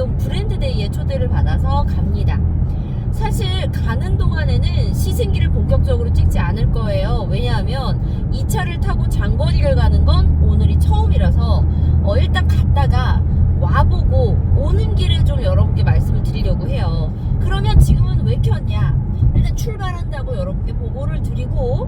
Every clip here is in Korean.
이온 브랜드데이에 초대를 받아서 갑니다. 사실 가는 동안에는 시승기를 본격적으로 찍지 않을 거예요. 왜냐하면 이 차를 타고 장거리를 가는 건 오늘이 처음이라서 일단 갔다가 와보고 오는 길에 좀 여러분께 말씀을 드리려고 해요. 그러면 지금은 왜 켰냐? 일단 출발한다고 여러분께 보고를 드리고,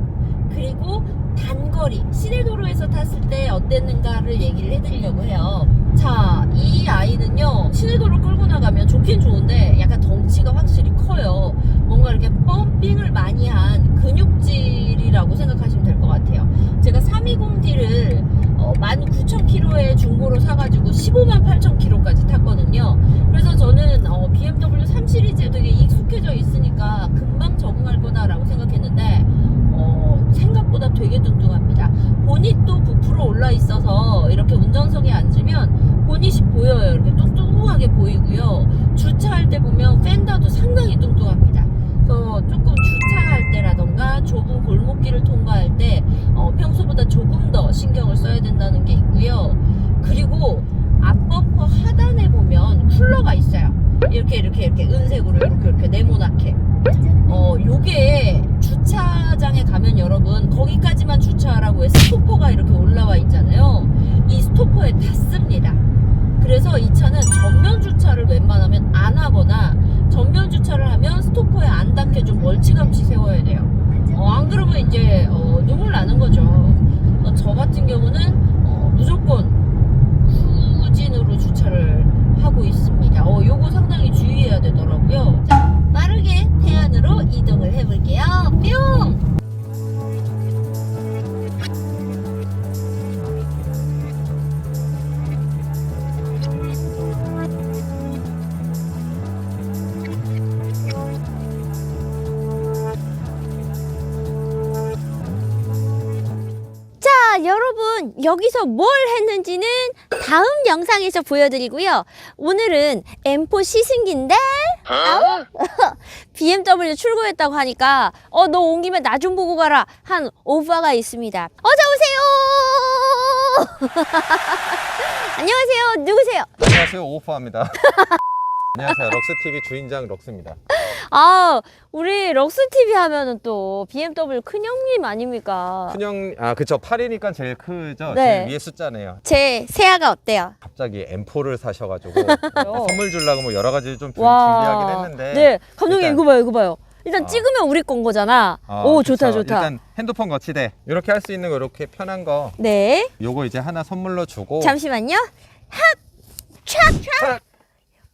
그리고 단거리 시내도로에서 탔을 때 어땠는가를 얘기를 해드리려고 해요. 자, 이 아이는요, 시내도로 끌고 나가면 좋긴 좋은데 약간 덩치가 확실히 커요. 뭔가 이렇게 펌핑을 많이 한 근육질이라고 생각하시면 될 것 같아요. 제가 320D를 19,000km에 중고로 사가지고 158,000km까지 탔거든요. 그래서 저는 BMW 3 시리즈에 되게 익숙해져 있으니까 금방 적응할 거다라고 생각했는데 생각보다 되게 뚱뚱합니다. 보닛도 부풀어 올라 있어서 이렇게 운전석에 앉으면 보닛이 보여요. 이렇게 뚱뚱하게 보이고요. 주차할 때 보면 펜더도 상당히 뚱뚱합니다. 그래서 조금 주차할 때라던가 좁은 골목길을 통과할 때 평소보다 조금 더 신경을 써야 된다는 게 있고요. 그리고 앞범퍼 하단에 보면 쿨러가 있어요. 이렇게 은색으로 이렇게 네모나게. 요게 주차장에 가면 여러분 거기까지만 주차하라고 해서 스토퍼가 이렇게 올라와 있잖아요. 이 스토퍼에 닿습니다. 그래서 이 차는 전면 주차를 웬만하면 안 하거나 전면 주차를 하면 스토퍼에 안 닿게 좀 멀찌감치 세워야 돼요. 안 그러면 이제 눈물 나는 거죠. 저 같은 경우는 무조건 후진으로 주차를 하고 있습니다. 요거 상당히 주의해야 되더라고요. 자, 빠르게 태안으로 이동을 해볼게요. 뿅! 자, 여러분 여기서 뭘 했는지는 다음 영상에서 보여드리고요. 오늘은 M4 시승기인데 BMW 출고했다고 하니까 너 온 김에 나 좀 보고 가라 한 오빠가 있습니다. 어서오세요. 안녕하세요. 누구세요? 안녕하세요, 오퍼입니다. 안녕하세요, 럭스TV 주인장 럭스입니다. 우리 럭스TV 하면은 또 BMW 큰형님 아닙니까? 큰형, 그쵸. 8이니까 제일 크죠? 네. 제일 위에 숫자네요. 제 새아가 어때요? 갑자기 M4를 사셔가지고 선물 주려고 뭐 여러 가지 좀 와. 준비하긴 했는데. 네, 감독님 일단, 이거 봐요. 일단 찍으면 우리 건 거잖아. 오, 좋다, 그쵸. 좋다. 일단 핸드폰 거치대 이렇게 할 수 있는 거 이렇게 편한 거 네. 요거 이제 하나 선물로 주고. 잠시만요. 촥!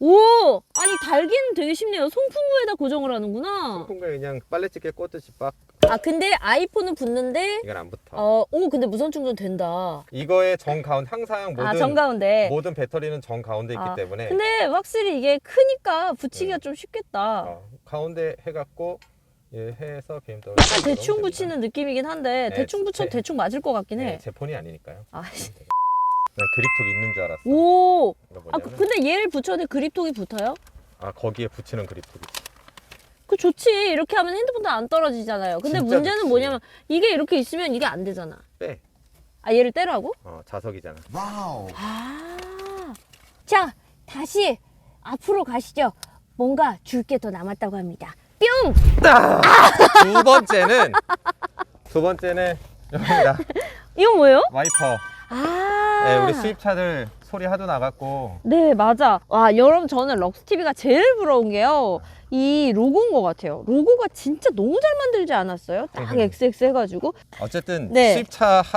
오! 아니, 달기는 되게 쉽네요. 송풍구에다 고정을 하는구나. 송풍구에 그냥 빨래집게 꽂듯이 빡. 근데 아이폰은 붙는데, 이건 안 붙어. 근데 무선 충전 된다. 이거의 정가운데 항상 정가운데. 모든 배터리는 정가운데 있기 때문에. 근데 확실히 이게 크니까 붙이기가 좀 쉽겠다. 가운데 해갖고 해서 BMW 약간 대충 붙이는 느낌이긴 한데, 네, 대충 붙여도 대충 맞을 것 같긴 해. 네, 제 폰이 아니니까요. 그냥 그립톡 있는 줄 알았어. 오! 이거 뭐냐면, 근데 얘를 붙여도 그립톡이 붙어요? 거기에 붙이는 그립톡이. 그 좋지. 이렇게 하면 핸드폰도 안 떨어지잖아요. 근데 진짜 문제는 좋지. 뭐냐면 이게 이렇게 있으면 이게 안 되잖아. 빼. 얘를 떼라고? 자석이잖아. 자, 다시 앞으로 가시죠. 뭔가 줄 게 더 남았다고 합니다. 뿅! 두 번째는 여기다. 이건 뭐예요? 와이퍼. 네, 우리 수입차들 소리 하도 나갔고. 네, 맞아. 여러분, 저는 럭스TV가 제일 부러운 게요. 이 로고인 것 같아요. 로고가 진짜 너무 잘 만들지 않았어요? 딱 XX 해가지고. 어쨌든 네.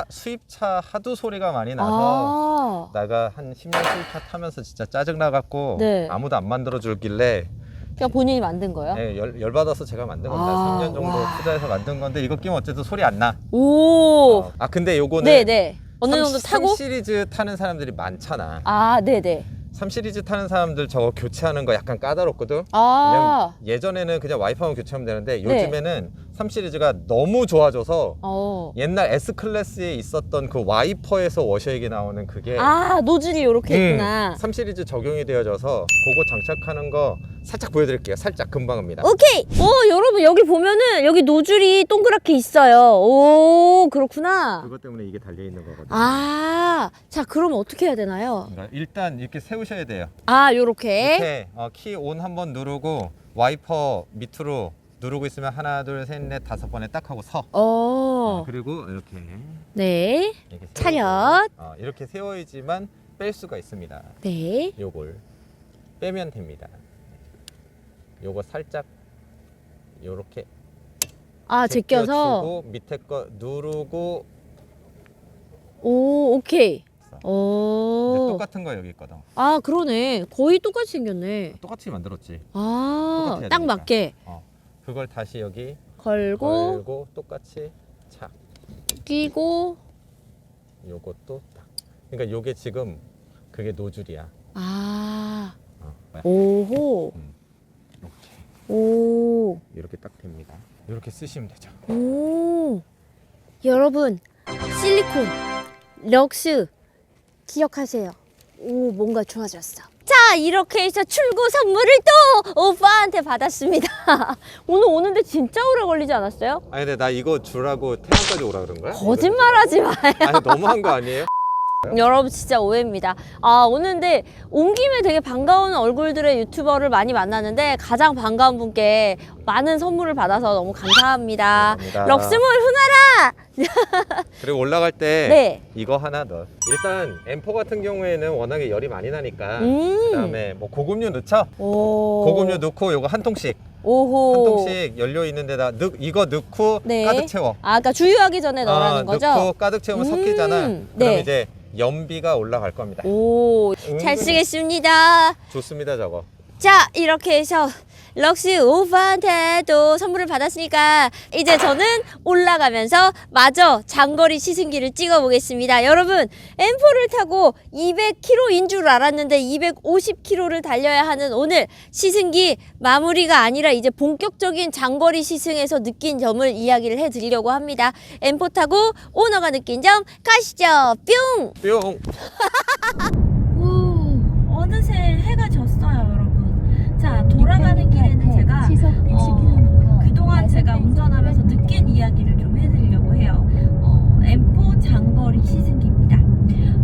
수입차 하도 소리가 많이 나서 내가 한 10년 수입차 타면서 진짜 짜증 나갖고 네. 아무도 안 만들어 줄길래 그냥 본인이 만든 거예요? 네, 열받아서 제가 만든 겁니다. 3년 정도 투자해서 만든 건데 이거 끼면 어쨌든 소리 안 나. 오! 근데 요거는 네네. 어느 정도 타고? 3 시리즈 타는 사람들이 많잖아. 네네. 3 시리즈 타는 사람들 저거 교체하는 거 약간 까다롭거든. 아. 그냥 예전에는 그냥 와이퍼만 교체하면 되는데 요즘에는 3 시리즈가 너무 좋아져서 옛날 S클래스에 있었던 그 와이퍼에서 워셔액이 나오는 그게 노즐이 이렇게 있구나. 3 시리즈 적용이 되어져서 그거 장착하는 거 살짝 보여드릴게요. 살짝 금방입니다. 오케이. 여러분 여기 보면은 여기 노즐이 동그랗게 있어요. 오, 그렇구나. 그것 때문에 이게 달려있는 거거든요. 자, 그럼 어떻게 해야 되나요? 그러니까 일단 이렇게 세우셔야 돼요. 요렇게. 이렇게 키 온 한번 누르고 와이퍼 밑으로 누르고 있으면 하나 둘 셋 넷 다섯 번에 딱 하고 서. 그리고 이렇게 네. 이렇게 세우고, 차렷. 이렇게 세워야지만 뺄 수가 있습니다. 네. 요걸 빼면 됩니다. 요거 살짝 요렇게 제껴서. 주고 밑에 거 누르고. 오, 오케이. 근데 똑같은 거 여기 있거든. 그러네. 거의 똑같이 생겼네. 똑같이 만들었지. 딱 되니까. 맞게. 그걸 다시 여기 걸고 똑같이 착 끼고. 요것도 딱. 그러니까 요게 지금 그게 노즐이야. 오호. 오. 이렇게 딱 됩니다. 이렇게 쓰시면 되죠. 오. 여러분, 실리콘 럭스 기억하세요. 오, 뭔가 좋아졌어. 자, 이렇게 해서 출고 선물을 또 오빠한테 받았습니다. 오늘 오는데 진짜 오래 걸리지 않았어요? 아니 근데 나 이거 주라고 태안까지 오라 그런 거야? 거짓말하지 마요. 아니 너무한 거 아니에요? 여러분 진짜 오해입니다. 오는데 온 김에 되게 반가운 얼굴들의 유튜버를 많이 만났는데 가장 반가운 분께 많은 선물을 받아서 너무 감사합니다. 감사합니다. 럭스몰 훈아라! 그리고 올라갈 때 네. 이거 하나 넣어. 일단 M4 같은 경우에는 워낙에 열이 많이 나니까 그다음에 뭐 고급류 넣죠? 고급류 넣고 요거 한 통씩 오호. 한 통씩 연료 있는 데다 이거 넣고 네. 가득 채워. 그러니까 주유하기 전에 넣으라는 거죠? 넣고 가득 채우면 섞이잖아. 그럼 네. 이제 연비가 올라갈 겁니다. 오, 잘 쓰겠습니다. 좋습니다, 저거. 자, 이렇게 해서 럭스 오빠한테도 선물을 받았으니까 이제 저는 올라가면서 마저 장거리 시승기를 찍어 보겠습니다. 여러분, M4를 타고 200km인 줄 알았는데 250km를 달려야 하는 오늘 시승기 마무리가 아니라 이제 본격적인 장거리 시승에서 느낀 점을 이야기를 해드리려고 합니다. M4 타고 오너가 느낀 점 가시죠. 뿅! 뿅! 어느새 해가 졌어요, 여러분. 자, 돌아가는 길에는 제가 그동안 제가 운전하면서 느낀 이야기를 좀 해드리려고 해요. M4 장거리 시승기입니다.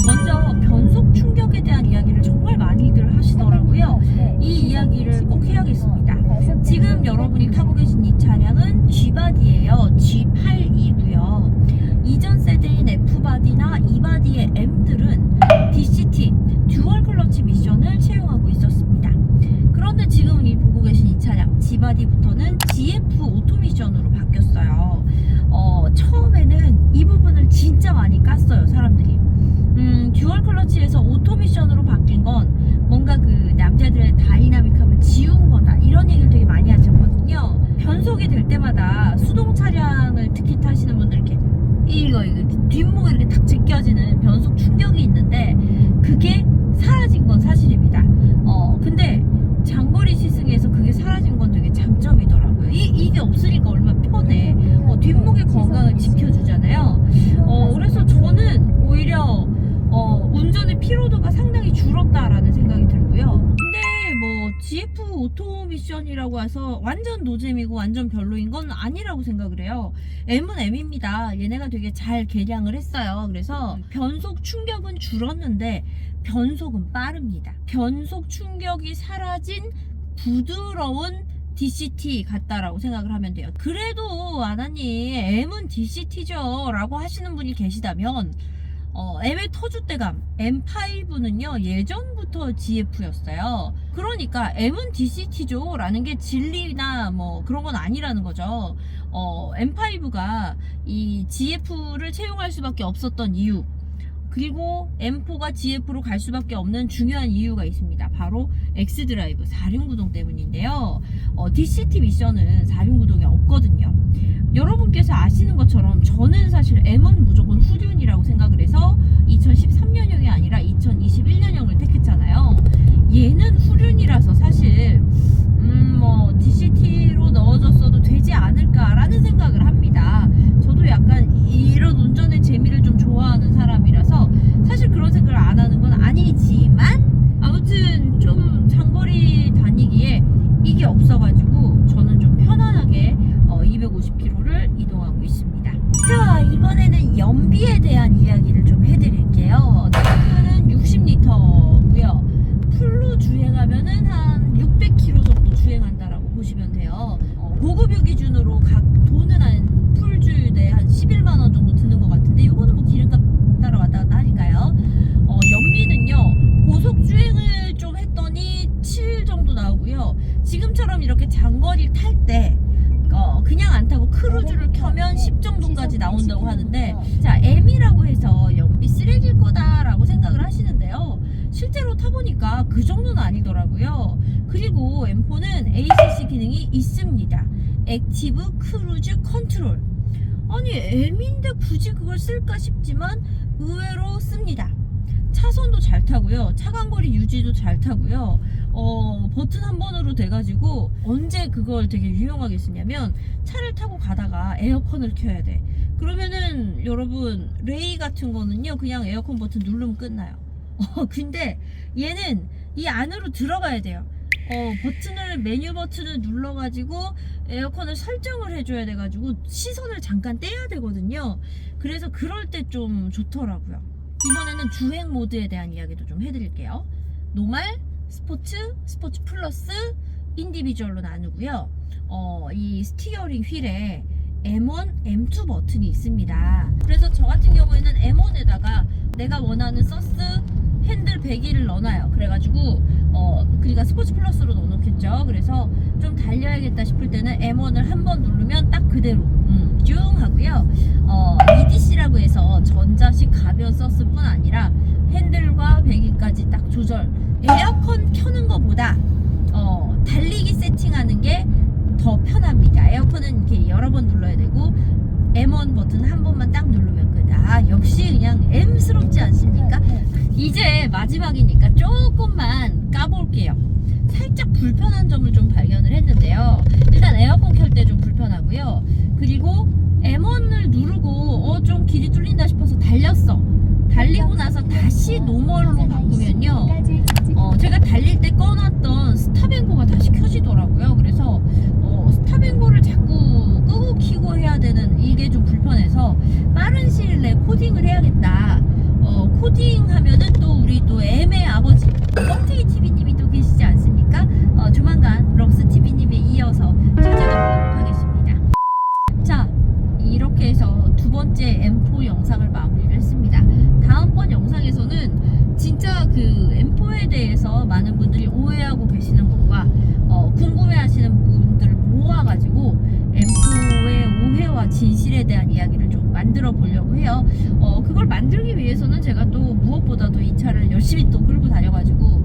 먼저 변속 충격에 대한 이야기를 정말 많이들 하시더라고요. 이 이야기를 꼭 해야겠습니다. 지금 여러분이 타고 계신 이 차량은 G바디예요. G82고요. 이전 세대인 F바디나 E바디의 M들은 DCT 듀얼 클러치 미션을 채용하고 있었습니다. 그런데 지금 이 보고 계신 이 차량 G바디부터는 GF 오토 미션으로 바뀌었어요. 처음에는 이 부분을 진짜 많이 깠어요, 사람들이. 듀얼 클러치에서 오토 미션으로 바뀐 건 뭔가 그 남자들의 다이나믹함을 지운 거다, 이런 얘기를 되게 많이 하셨거든요. 변속이 될 때마다 수동 차량을 특히 타시는 분들 이거 뒷목에 이렇게 탁 제껴지는 변속 충격이 있는데 그게 사라진 건 사실입니다. 근데 장거리 시승에서 그게 사라진 건 되게 장점이더라고요. 이게 없으니까 얼마나 편해. 뒷목의 건강을 지켜주잖아요. 그래서 저는 오히려 운전의 피로도가 상당히 줄었다라는 생각이 들고요. 근데 뭐 GF 오토 미션이라고 해서 완전 노잼이고 완전 별로인 건 아니라고 생각을 해요. M은 M입니다. 얘네가 되게 잘 개량을 했어요. 그래서 변속 충격은 줄었는데 변속은 빠릅니다. 변속 충격이 사라진 부드러운 DCT 같다라고 생각을 하면 돼요. 그래도 아나님 M은 DCT죠 라고 하시는 분이 계시다면 M의 터줏대감 M5는요 예전부터 GF였어요. 그러니까 M은 DCT죠 라는 게 진리나 뭐 그런 건 아니라는 거죠. M5가 이 GF를 채용할 수밖에 없었던 이유, 그리고 M4가 GF로 갈 수밖에 없는 중요한 이유가 있습니다. 바로 X드라이브 4륜구동 때문인데요. DCT 미션은 4륜구동이 없거든요. 여러분께서 아시는 것처럼 저는 사실 M은 무조건 후륜이라고 생각을 해서 2013년형이 아니라 2021년형을 택했잖아요. 얘는 후륜이라서 사실 뭐 DCT로 넣어줬어도 되지 되지 않을까라는 생각을 합니다. 저도 약간 이런 운전의 재미를 좀 좋아하는 사람이라서 사실 그런 생각을 안 하는 건 아니지만 아무튼 좀 장거리 다니기에 이게 없어가지고 저는 좀 편안하게 250km를 이동하고 있습니다. 자, 이번에는 연비에 대한 이야기를 좀 해드릴게요. 탱크는 60L고요. 풀로 주행하면은 한 600km 정도 주행한다라고 보시면 돼요. 고급유 기준으로 각 돈은 한 풀주유대 한 11만원 정도 드는 것 같은데 이거는 뭐 기름값 따라 왔다 갔다 하니까요. 연비는요, 고속 주행을 좀 했더니 7 정도 나오고요. 지금처럼 이렇게 장거리를 탈 때 그냥 안 타고 크루즈를 켜면 10 정도까지 나온다고 하는데, 자, M이라고 해서 연비 쓰레기일 거다라고 생각을 하시는데요. 실제로 타보니까 그 정도는 아니더라고요. 그리고 M4는 ACC 기능이 있습니다. 액티브 크루즈 컨트롤. 아니, M인데 굳이 그걸 쓸까 싶지만 의외로 씁니다. 차선도 잘 타고요. 차간거리 유지도 잘 타고요. 버튼 한 번으로 돼가지고 언제 그걸 되게 유용하게 쓰냐면, 차를 타고 가다가 에어컨을 켜야 돼. 그러면은 여러분, 레이 같은 거는요, 그냥 에어컨 버튼 누르면 끝나요. 근데 얘는 이 안으로 들어가야 돼요. 메뉴 버튼을 눌러가지고 에어컨을 설정을 해줘야 돼가지고 시선을 잠깐 떼야 되거든요. 그래서 그럴 때 좀 좋더라고요. 이번에는 주행 모드에 대한 이야기도 좀 해드릴게요. 노말, 스포츠, 스포츠 플러스, 인디비주얼로 나누고요. 이 스티어링 휠에 M1, M2 버튼이 있습니다. 그래서 저 같은 경우에는 M1에다가 내가 원하는 서스 핸들 배기를 넣어놔요. 그래가지고 그러니까 스포츠 플러스로 넣어놓겠죠. 그래서 좀 달려야겠다 싶을 때는 M1을 한 번 누르면 딱 그대로 쭉 하고요. EDC라고 해서 전자식 가변 서스뿐 아니라 핸들과 배기까지 딱 조절. 에어컨 켜는 것보다 달리기 세팅하는 게 더 편합니다. 에어컨은 이렇게 여러 번 눌러야 되고 M1 버튼 한 번만 딱 누르면 끝. 역시 그냥 M스럽지 않습니까? 이제 마지막이니까 조금만 까볼게요. 살짝 불편한 점을 좀 발견을 했는데요. 일단 에어컨 켤 때 좀 불편하고요. 그리고 M1을 누르고 좀 길이 뚫린다 싶어서 달리고 나서 다시 노멀로 바꾸면요, 제가 달릴 때 꺼놨던 스탑앤고가 다시 켜지더라고요. 그래서 스탑앤고를 자꾸 끄고 켜고 해야 되는 이게 좀 불편해서 빠른 시일 내에 코딩을 해야겠다. 코딩하면은 또 우리 또 M의 아버지 뻥튀기 TV님이 또 계시지 않습니까? 조만간 럭스 TV님에 이어서 찾아가보도록 하겠습니다. 자, 이렇게 해서 두 번째 M4 영상을 마무리를 했습니다. 다음번 영상에서는 진짜 그 M4에 대해서 많은 분들이 오해하고 계시는 것과 궁금해하시는 분들을 모아가지고 M4의 오해와 진실에 대한 이야기를 좀 만들어 보려고 해요. 그걸 만들기 위해서는 제가 또 무엇보다도 이 차를 열심히 또 끌고 다녀가지고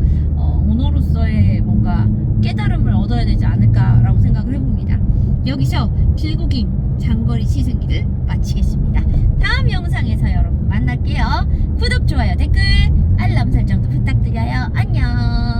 오너로서의 뭔가 깨달음을 얻어야 되지 않을까라고 생각을 해봅니다. 여기서 길고 긴 장거리 시승기를 마치겠습니다. 다음 영상에서 여러분 만날게요. 구독, 좋아요, 댓글, 알람 설정도 부탁드려요. 안녕.